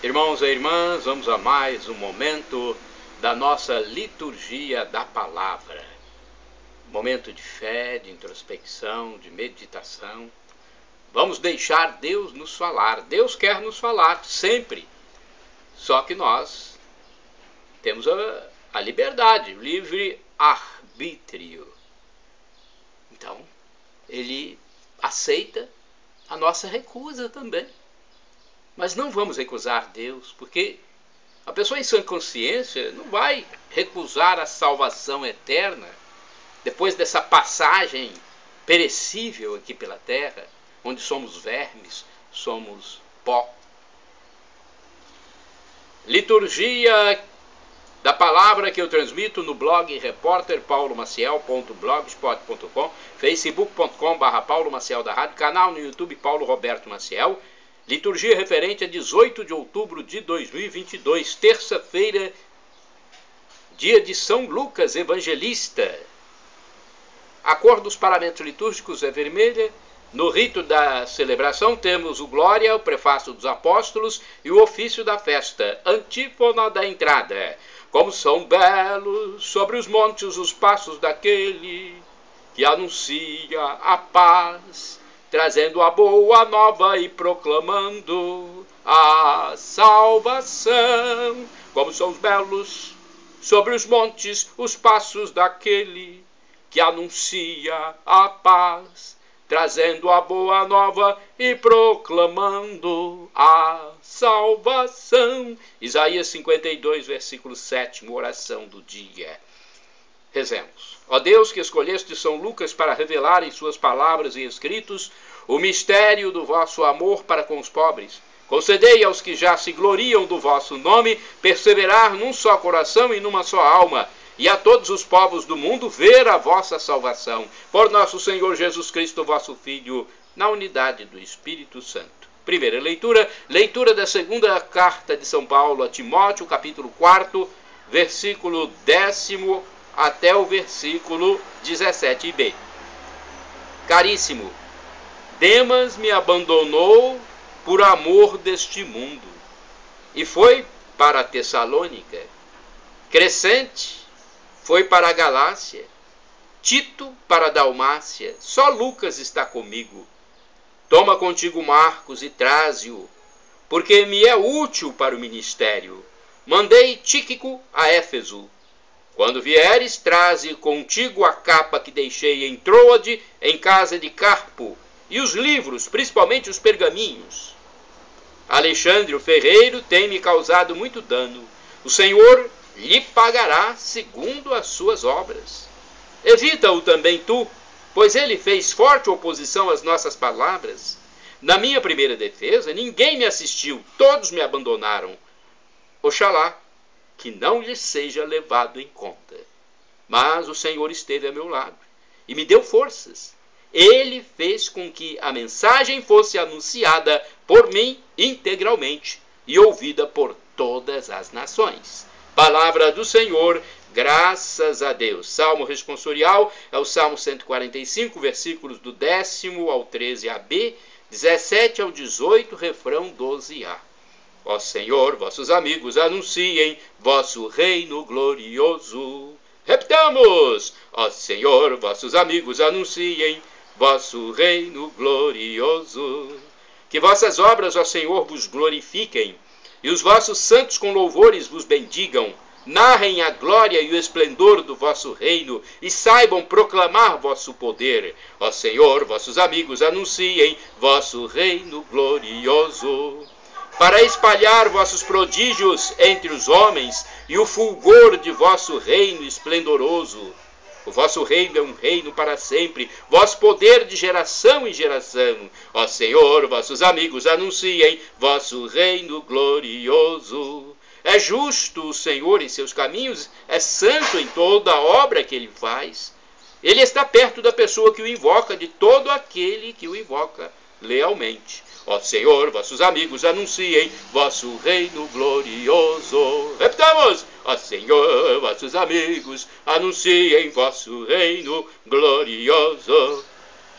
Irmãos e irmãs, vamos a mais um momento da nossa liturgia da palavra. Momento de fé, de introspecção, de meditação. Vamos deixar Deus nos falar. Deus quer nos falar sempre. Só que nós temos a liberdade, o livre arbítrio. Então, Ele aceita a nossa recusa também. Mas não vamos recusar Deus, porque a pessoa em sã consciência não vai recusar a salvação eterna depois dessa passagem perecível aqui pela terra, onde somos vermes, somos pó. Liturgia da palavra que eu transmito no blog repórterpaulomaciel.blogspot.com, facebook.com/Paulo Maciel da Rádio, canal no YouTube Paulo Roberto Maciel. Liturgia referente a 18 de outubro de 2022, terça-feira, dia de São Lucas Evangelista. A cor dos paramentos litúrgicos é vermelha. No rito da celebração temos o Glória, o prefácio dos apóstolos e o ofício da festa, antífona da entrada. Como são belos sobre os montes os passos daquele que anuncia a paz, trazendo a boa nova e proclamando a salvação. Como são os belos sobre os montes os passos daquele que anuncia a paz, trazendo a boa nova e proclamando a salvação. Isaías 52, versículo 7, oração do dia. Rezemos. Ó Deus, que escolheste São Lucas para revelar em suas palavras e escritos o mistério do vosso amor para com os pobres, concedei aos que já se gloriam do vosso nome perseverar num só coração e numa só alma, e a todos os povos do mundo ver a vossa salvação. Por nosso Senhor Jesus Cristo, vosso Filho, na unidade do Espírito Santo. Primeira leitura, leitura da segunda carta de São Paulo a Timóteo, capítulo 4, versículo 10º até o versículo 17b. Caríssimo, Demas me abandonou por amor deste mundo e foi para a Tessalônica. Crescente foi para a Galácia, Tito para a Dalmácia, só Lucas está comigo. Toma contigo Marcos e traze-o, porque me é útil para o ministério. Mandei Tíquico a Éfeso. Quando vieres, traze contigo a capa que deixei em Troade, em casa de Carpo, e os livros, principalmente os pergaminhos. Alexandre, o ferreiro, tem me causado muito dano. O Senhor lhe pagará segundo as suas obras. Evita-o também tu, pois ele fez forte oposição às nossas palavras. Na minha primeira defesa, ninguém me assistiu, todos me abandonaram. Oxalá que não lhe seja levado em conta. Mas o Senhor esteve a meu lado e me deu forças. Ele fez com que a mensagem fosse anunciada por mim integralmente e ouvida por todas as nações. Palavra do Senhor, graças a Deus. Salmo responsorial é o Salmo 145, versículos do 10º ao 13ab, 17 ao 18, refrão 12a. Ó Senhor, vossos amigos anunciem vosso reino glorioso. Repitamos! Ó Senhor, vossos amigos anunciem vosso reino glorioso. Que vossas obras, ó Senhor, vos glorifiquem, e os vossos santos com louvores vos bendigam. Narrem a glória e o esplendor do vosso reino, e saibam proclamar vosso poder. Ó Senhor, vossos amigos anunciem vosso reino glorioso. Para espalhar vossos prodígios entre os homens, e o fulgor de vosso reino esplendoroso. O vosso reino é um reino para sempre, vosso poder de geração em geração. Ó Senhor, vossos amigos anunciem vosso reino glorioso. É justo o Senhor em seus caminhos, é santo em toda a obra que ele faz. Ele está perto da pessoa que o invoca, de todo aquele que o invoca lealmente. Ó Senhor, vossos amigos anunciem vosso reino glorioso. Repitamos! Ó Senhor, vossos amigos anunciem vosso reino glorioso.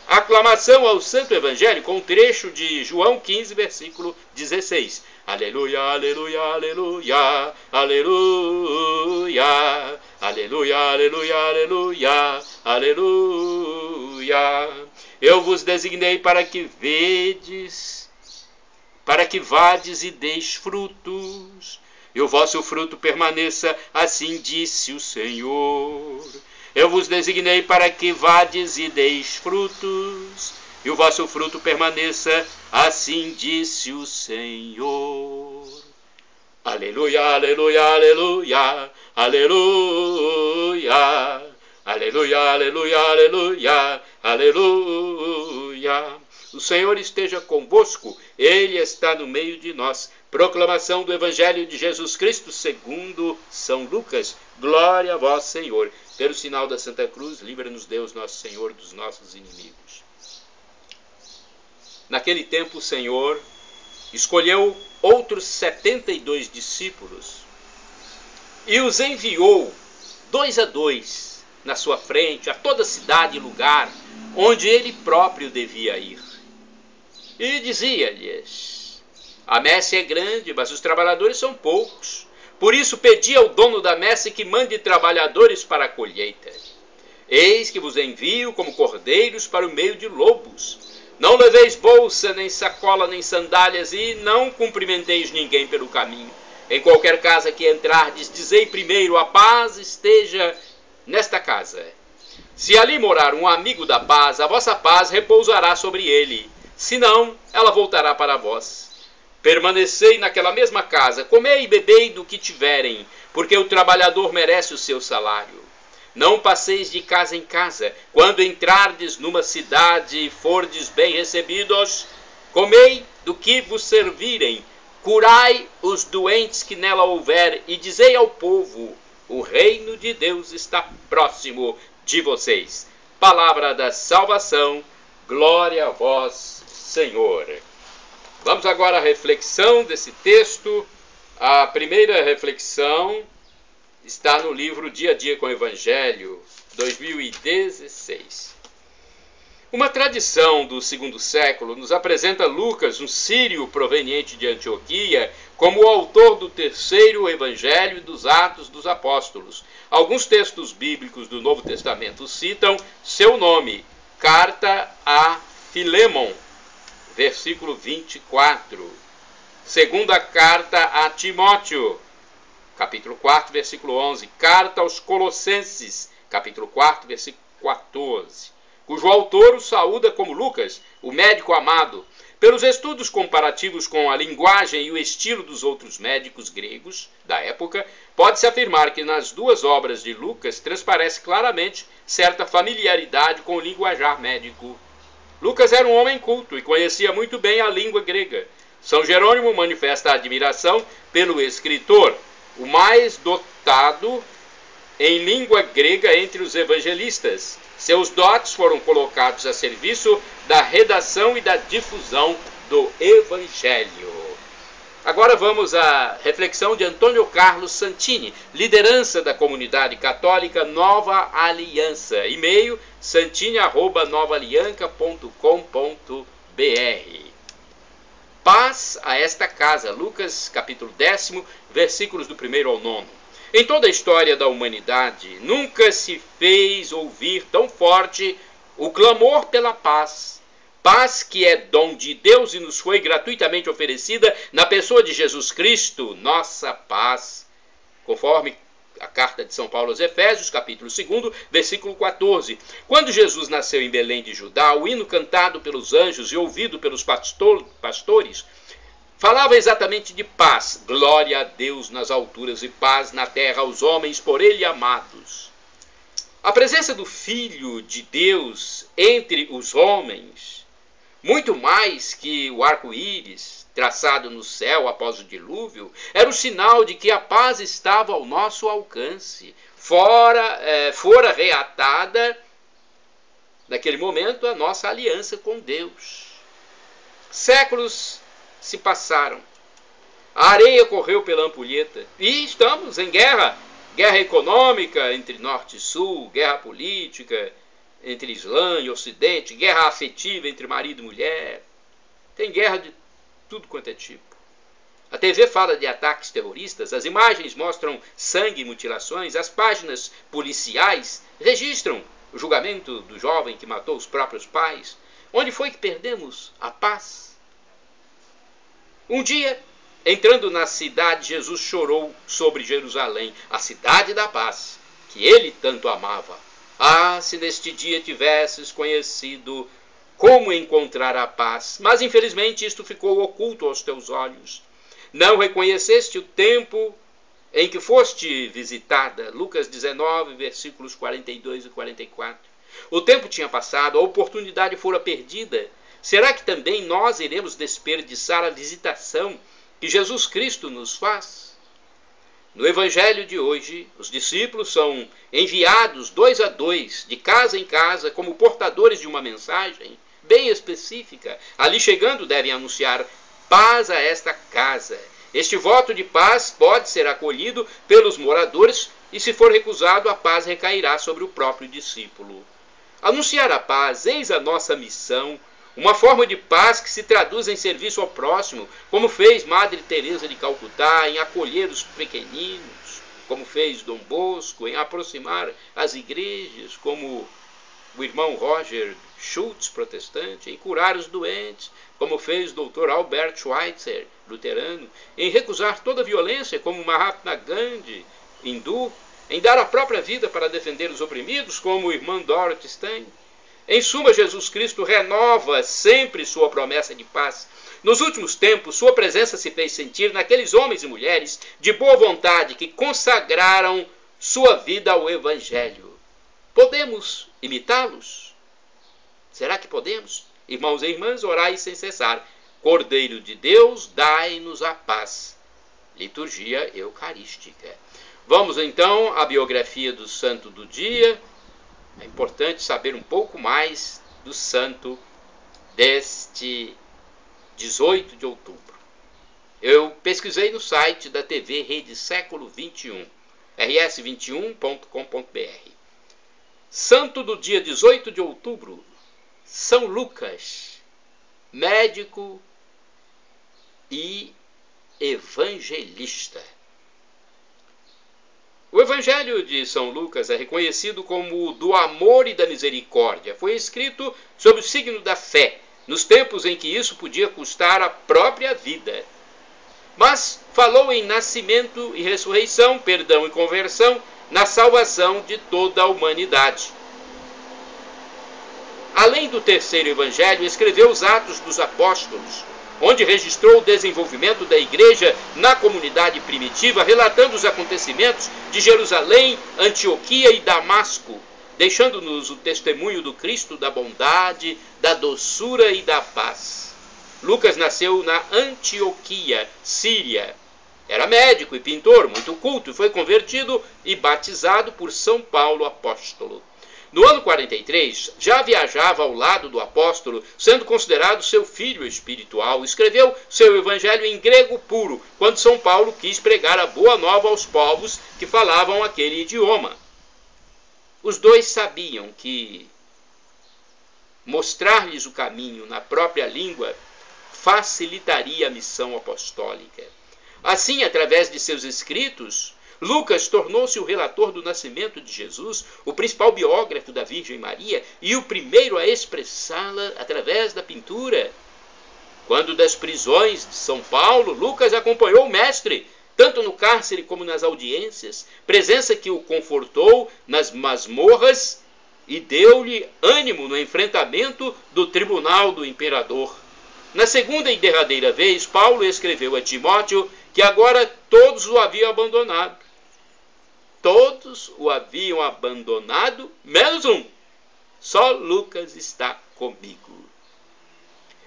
Aclamação ao Santo Evangelho com um trecho de João 15, versículo 16. Aleluia, aleluia, aleluia, aleluia, aleluia, aleluia, aleluia, aleluia. Eu vos designei para que vedes, para que vades e deis frutos, e o vosso fruto permaneça, assim disse o Senhor. Eu vos designei para que vades e deis frutos, e o vosso fruto permaneça, assim disse o Senhor. Aleluia, aleluia, aleluia, aleluia, aleluia, aleluia, aleluia, aleluia. O Senhor esteja convosco, Ele está no meio de nós. Proclamação do Evangelho de Jesus Cristo segundo São Lucas. Glória a vós, Senhor. Pelo sinal da Santa Cruz, livra-nos Deus, nosso Senhor, dos nossos inimigos. Naquele tempo, o Senhor escolheu outros 72 discípulos e os enviou 2 a 2 na sua frente, a toda cidade e lugar onde ele próprio devia ir. E dizia-lhes: a messe é grande, mas os trabalhadores são poucos. Por isso pedi ao dono da messe que mande trabalhadores para a colheita. Eis que vos envio como cordeiros para o meio de lobos. Não leveis bolsa, nem sacola, nem sandálias, e não cumprimenteis ninguém pelo caminho. Em qualquer casa que entrardes, dizei primeiro: a paz esteja nesta casa. Se ali morar um amigo da paz, a vossa paz repousará sobre ele. Se não, ela voltará para vós. Permanecei naquela mesma casa, comei e bebei do que tiverem, porque o trabalhador merece o seu salário. Não passeis de casa em casa. Quando entrardes numa cidade e fordes bem recebidos, comei do que vos servirem, curai os doentes que nela houver, e dizei ao povo: o reino de Deus está próximo de vocês. Palavra da salvação, glória a vós, Senhor. Vamos agora à reflexão desse texto. A primeira reflexão está no livro Dia a Dia com o Evangelho, 2016. Uma tradição do segundo século nos apresenta Lucas, um sírio proveniente de Antioquia, como o autor do terceiro Evangelho e dos Atos dos Apóstolos. Alguns textos bíblicos do Novo Testamento citam seu nome: Carta a Filemon, versículo 24. Segunda carta a Timóteo, capítulo 4, versículo 11. Carta aos Colossenses, capítulo 4, versículo 14. Cujo autor o saúda como Lucas, o médico amado. Pelos estudos comparativos com a linguagem e o estilo dos outros médicos gregos da época, pode-se afirmar que nas duas obras de Lucas transparece claramente certa familiaridade com o linguajar médico. Lucas era um homem culto e conhecia muito bem a língua grega. São Jerônimo manifesta a admiração pelo escritor, o mais dotado em língua grega entre os evangelistas. Seus dotes foram colocados a serviço da redação e da difusão do Evangelho. Agora vamos à reflexão de Antônio Carlos Santini, liderança da comunidade católica Nova Aliança. E-mail santini@novaalianca.com.br. Paz a esta casa. Lucas capítulo 10, versículos do 1 ao 9. Em toda a história da humanidade, nunca se fez ouvir tão forte o clamor pela paz. Paz que é dom de Deus e nos foi gratuitamente oferecida na pessoa de Jesus Cristo, nossa paz. Conforme a carta de São Paulo aos Efésios, capítulo 2, versículo 14. Quando Jesus nasceu em Belém de Judá, o hino cantado pelos anjos e ouvido pelos pastores falava exatamente de paz. Glória a Deus nas alturas e paz na terra aos homens por ele amados. A presença do Filho de Deus entre os homens, muito mais que o arco-íris traçado no céu após o dilúvio, era o sinal de que a paz estava ao nosso alcance. Fora reatada, naquele momento, a nossa aliança com Deus. Séculos se passaram. A areia correu pela ampulheta e estamos em guerra. Guerra econômica entre norte e sul, guerra política, entre Islã e Ocidente, guerra afetiva entre marido e mulher. Tem guerra de tudo quanto é tipo. A TV fala de ataques terroristas, as imagens mostram sangue e mutilações, as páginas policiais registram o julgamento do jovem que matou os próprios pais. Onde foi que perdemos a paz? Um dia, entrando na cidade, Jesus chorou sobre Jerusalém, a cidade da paz, que ele tanto amava. Ah, se neste dia tivesses conhecido como encontrar a paz, mas infelizmente isto ficou oculto aos teus olhos. Não reconheceste o tempo em que foste visitada. Lucas 19, versículos 42 e 44. O tempo tinha passado, a oportunidade fora perdida. Será que também nós iremos desperdiçar a visitação que Jesus Cristo nos faz? No Evangelho de hoje, os discípulos são enviados 2 a 2, de casa em casa, como portadores de uma mensagem bem específica. Ali chegando, devem anunciar paz a esta casa. Este voto de paz pode ser acolhido pelos moradores e, se for recusado, a paz recairá sobre o próprio discípulo. Anunciar a paz, eis a nossa missão, uma forma de paz que se traduz em serviço ao próximo, como fez Madre Teresa de Calcutá em acolher os pequeninos, como fez Dom Bosco em aproximar as igrejas, como o irmão Roger Schultz, protestante, em curar os doentes, como fez o Dr. Albert Schweitzer, luterano, em recusar toda violência, como Mahatma Gandhi, hindu, em dar a própria vida para defender os oprimidos, como o irmão Dorothy Stein. Em suma, Jesus Cristo renova sempre sua promessa de paz. Nos últimos tempos, sua presença se fez sentir naqueles homens e mulheres de boa vontade que consagraram sua vida ao Evangelho. Podemos imitá-los? Será que podemos? Irmãos e irmãs, orai sem cessar. Cordeiro de Deus, dai-nos a paz. Liturgia Eucarística. Vamos então à biografia do santo do dia. É importante saber um pouco mais do santo deste 18 de outubro. Eu pesquisei no site da TV Rede Século 21, rs21.com.br. Santo do dia 18 de outubro, São Lucas, médico e evangelista. O Evangelho de São Lucas é reconhecido como o do amor e da misericórdia. Foi escrito sob o signo da fé, nos tempos em que isso podia custar a própria vida. Mas falou em nascimento e ressurreição, perdão e conversão, na salvação de toda a humanidade. Além do terceiro Evangelho, escreveu os Atos dos Apóstolos, onde registrou o desenvolvimento da igreja na comunidade primitiva, relatando os acontecimentos de Jerusalém, Antioquia e Damasco, deixando-nos o testemunho do Cristo da bondade, da doçura e da paz. Lucas nasceu na Antioquia, Síria. Era médico e pintor, muito culto, e foi convertido e batizado por São Paulo apóstolo. No ano 43, já viajava ao lado do apóstolo, sendo considerado seu filho espiritual. Escreveu seu evangelho em grego puro, quando São Paulo quis pregar a boa nova aos povos que falavam aquele idioma. Os dois sabiam que mostrar-lhes o caminho na própria língua facilitaria a missão apostólica. Assim, através de seus escritos, Lucas tornou-se o relator do nascimento de Jesus, o principal biógrafo da Virgem Maria e o primeiro a expressá-la através da pintura. Quando das prisões de São Paulo, Lucas acompanhou o mestre, tanto no cárcere como nas audiências, presença que o confortou nas masmorras e deu-lhe ânimo no enfrentamento do tribunal do imperador. Na segunda e derradeira vez, Paulo escreveu a Timóteo que agora todos o haviam abandonado. Todos o haviam abandonado, menos um. Só Lucas está comigo.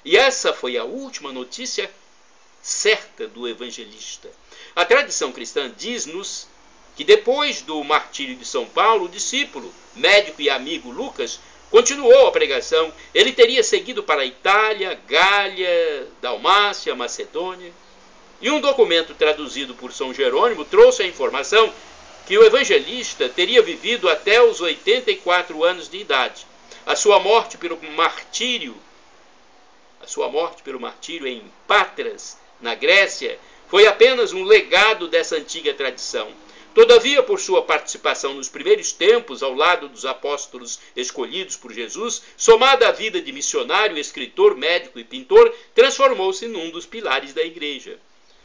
E essa foi a última notícia certa do evangelista. A tradição cristã diz-nos que depois do martírio de São Paulo, o discípulo, médico e amigo Lucas, continuou a pregação. Ele teria seguido para a Itália, Gália, Dalmácia, Macedônia. E um documento traduzido por São Jerônimo trouxe a informação que o evangelista teria vivido até os 84 anos de idade. A sua morte pelo martírio em Patras, na Grécia, foi apenas um legado dessa antiga tradição. Todavia, por sua participação nos primeiros tempos ao lado dos apóstolos escolhidos por Jesus, somada à vida de missionário, escritor, médico e pintor, transformou-se num dos pilares da igreja.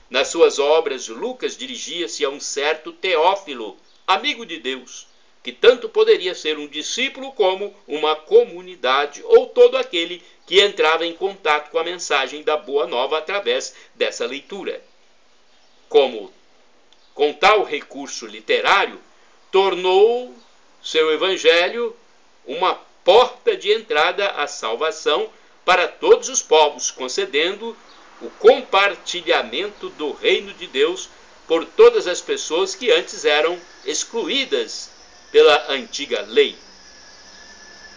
Nas suas obras, Lucas dirigia-se a um certo Teófilo, amigo de Deus, que tanto poderia ser um discípulo como uma comunidade ou todo aquele que entrava em contato com a mensagem da Boa Nova através dessa leitura. Com tal recurso literário, tornou seu evangelho uma porta de entrada à salvação para todos os povos, concedendo o compartilhamento do reino de Deus por todas as pessoas que antes eram excluídas pela antiga lei.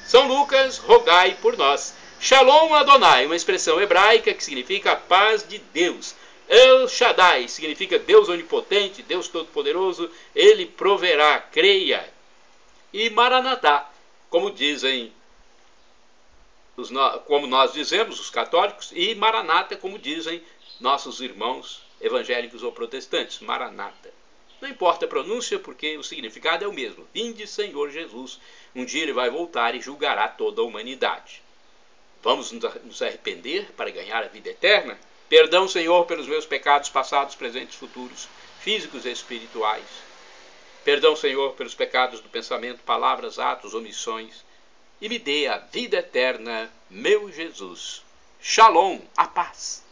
São Lucas, rogai por nós. Shalom Adonai, uma expressão hebraica que significa a paz de Deus. El Shaddai significa Deus onipotente, Deus todo-poderoso, Ele proverá, creia. E Maranatá, como nós dizemos, os católicos, e Maranata, como dizem nossos irmãos evangélicos ou protestantes, Maranata. Não importa a pronúncia, porque o significado é o mesmo. Vinde, Senhor Jesus. Um dia Ele vai voltar e julgará toda a humanidade. Vamos nos arrepender para ganhar a vida eterna? Perdão, Senhor, pelos meus pecados passados, presentes, futuros, físicos e espirituais. Perdão, Senhor, pelos pecados do pensamento, palavras, atos, omissões. E me dê a vida eterna, meu Jesus. Shalom, a paz.